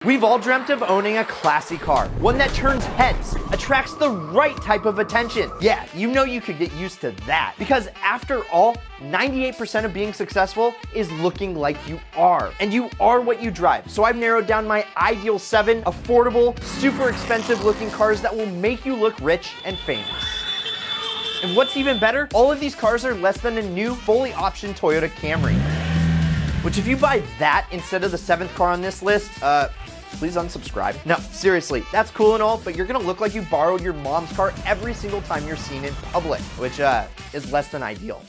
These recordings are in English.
We've all dreamt of owning a classy car, one that turns heads, attracts the right type of attention. Yeah, you know you could get used to that. Because after all, 98% of being successful is looking like you are. And you are what you drive. So I've narrowed down my ideal 7 affordable, super expensive looking cars that will make you look rich and famous. And what's even better, all of these cars are less than a new, fully optioned Toyota Camry. Which if you buy that instead of the 7th car on this list, please unsubscribe. No, seriously, that's cool and all, but you're gonna look like you borrowed your mom's car every single time you're seen in public, which is less than ideal.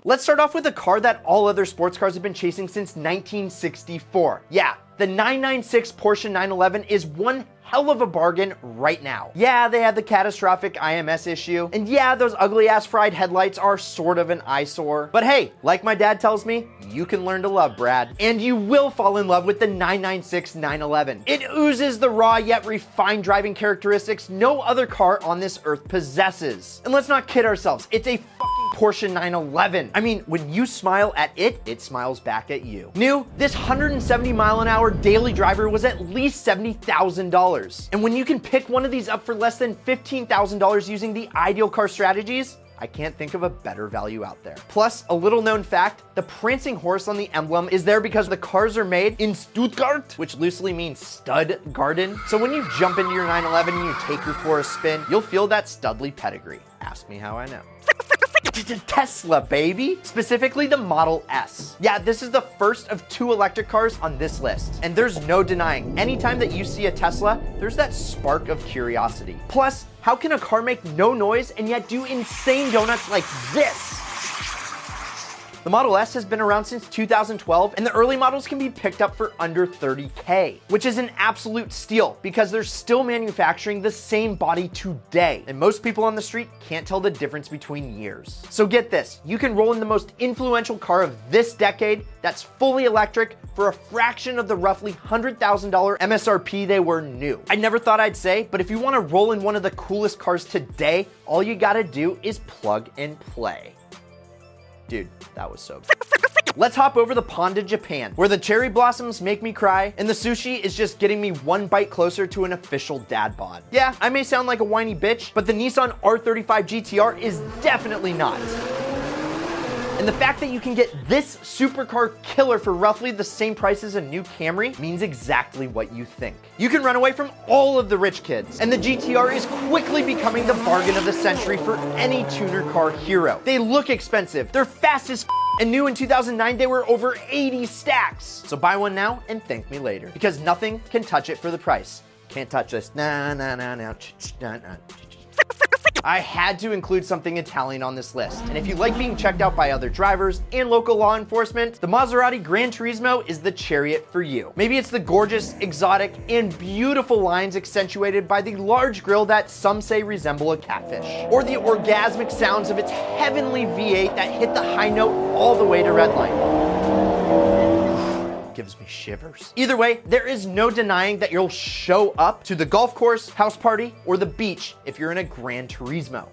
Let's start off with a car that all other sports cars have been chasing since 1964. Yeah, the 996 Porsche 911 is one hell of a bargain right now. Yeah, they had the catastrophic IMS issue, and yeah, those ugly ass fried headlights are sort of an eyesore. But hey, like my dad tells me, you can learn to love, Brad. And you will fall in love with the 996 911. It oozes the raw yet refined driving characteristics no other car on this earth possesses. And let's not kid ourselves, it's a fucking Porsche 911. I mean, when you smile at it, it smiles back at you. New, this 170 mile an hour daily driver was at least $70,000. And when you can pick one of these up for less than $15,000 using the ideal car strategies, I can't think of a better value out there. Plus, a little known fact, the prancing horse on the emblem is there because the cars are made in Stuttgart, which loosely means stud garden. So when you jump into your 911 and you take her for a spin, you'll feel that studly pedigree. Ask me how I know. Tesla, baby. Specifically the Model S. Yeah, this is the first of 2 electric cars on this list. And there's no denying, anytime that you see a Tesla, there's that spark of curiosity. Plus, how can a car make no noise and yet do insane donuts like this? The Model S has been around since 2012, and the early models can be picked up for under $30K, which is an absolute steal because they're still manufacturing the same body today, and most people on the street can't tell the difference between years. So get this, you can roll in the most influential car of this decade that's fully electric for a fraction of the roughly $100,000 MSRP they were new. I never thought I'd say, but if you want to roll in one of the coolest cars today, all you gotta do is plug and play. Dude, that was so good. Let's hop over the pond to Japan, where the cherry blossoms make me cry, and the sushi is just getting me one bite closer to an official dad bod. Yeah, I may sound like a whiny bitch, but the Nissan R35 GTR is definitely not. And the fact that you can get this supercar killer for roughly the same price as a new Camry means exactly what you think. You can run away from all of the rich kids, and the GTR is quickly becoming the bargain of the century for any tuner car hero. They look expensive, they're fast as and new in 2009, they were over 80 stacks. So buy one now and thank me later, because nothing can touch it for the price. Can't touch this. Nah, nah, nah, nah, nah, nah. I had to include something Italian on this list. And if you like being checked out by other drivers and local law enforcement, the Maserati Gran Turismo is the chariot for you. Maybe it's the gorgeous, exotic, and beautiful lines accentuated by the large grille that some say resemble a catfish. Or the orgasmic sounds of its heavenly V8 that hit the high note all the way to redline. Gives me shivers. Either way, there is no denying that you'll show up to the golf course, house party, or the beach if you're in a Gran Turismo.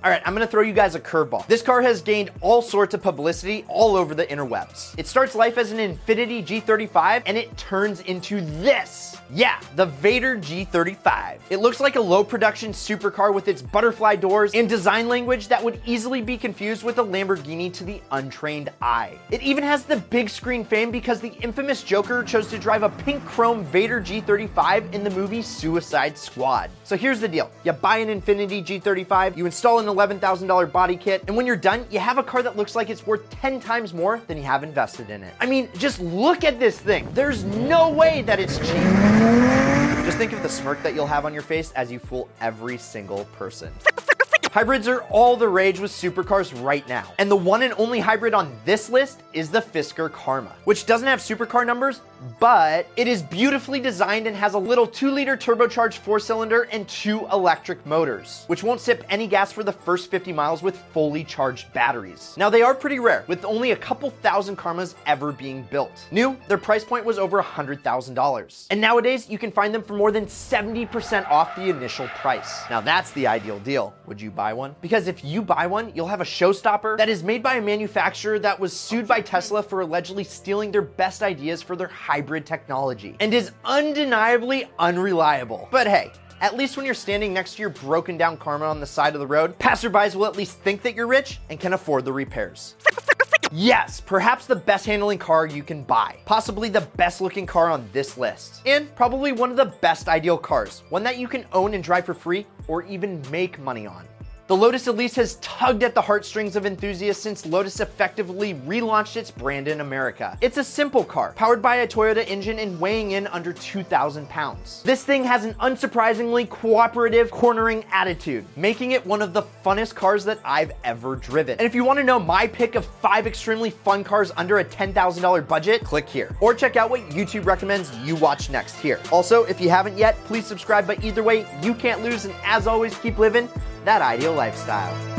All right, I'm gonna throw you guys a curveball. This car has gained all sorts of publicity all over the interwebs. It starts life as an Infiniti G35 and it turns into this. Yeah, the Vader G35. It looks like a low production supercar with its butterfly doors and design language that would easily be confused with a Lamborghini to the untrained eye. It even has the big screen fame because the infamous Joker chose to drive a pink chrome Vader G35 in the movie Suicide Squad. So here's the deal. You buy an Infiniti G35, you install an $11,000 body kit, and when you're done, you have a car that looks like it's worth 10 times more than you have invested in it. I mean, just look at this thing. There's no way that it's cheap. Just think of the smirk that you'll have on your face as you fool every single person. Hybrids are all the rage with supercars right now. And the one and only hybrid on this list is the Fisker Karma, which doesn't have supercar numbers, but it is beautifully designed and has a little 2-liter turbocharged 4-cylinder and 2 electric motors, which won't sip any gas for the first 50 miles with fully charged batteries. Now they are pretty rare, with only a couple thousand Karmas ever being built. New, their price point was over $100,000. And nowadays you can find them for more than 70% off the initial price. Now that's the ideal deal. Would you buy one? Because if you buy one, you'll have a showstopper that is made by a manufacturer that was sued by Tesla for allegedly stealing their best ideas for their hybrid technology and is undeniably unreliable. But hey, at least when you're standing next to your broken down Karma on the side of the road, passerbys will at least think that you're rich and can afford the repairs. Yes, perhaps the best handling car you can buy. Possibly the best looking car on this list. And probably one of the best ideal cars. One that you can own and drive for free or even make money on. The Lotus Elise has tugged at the heartstrings of enthusiasts since Lotus effectively relaunched its brand in America. It's a simple car, powered by a Toyota engine and weighing in under 2,000 pounds. This thing has an unsurprisingly cooperative, cornering attitude, making it one of the funnest cars that I've ever driven. And if you want to know my pick of 5 extremely fun cars under a $10,000 budget, click here. Or check out what YouTube recommends you watch next here. Also, if you haven't yet, please subscribe, but either way, you can't lose, and as always, keep living that ideal lifestyle.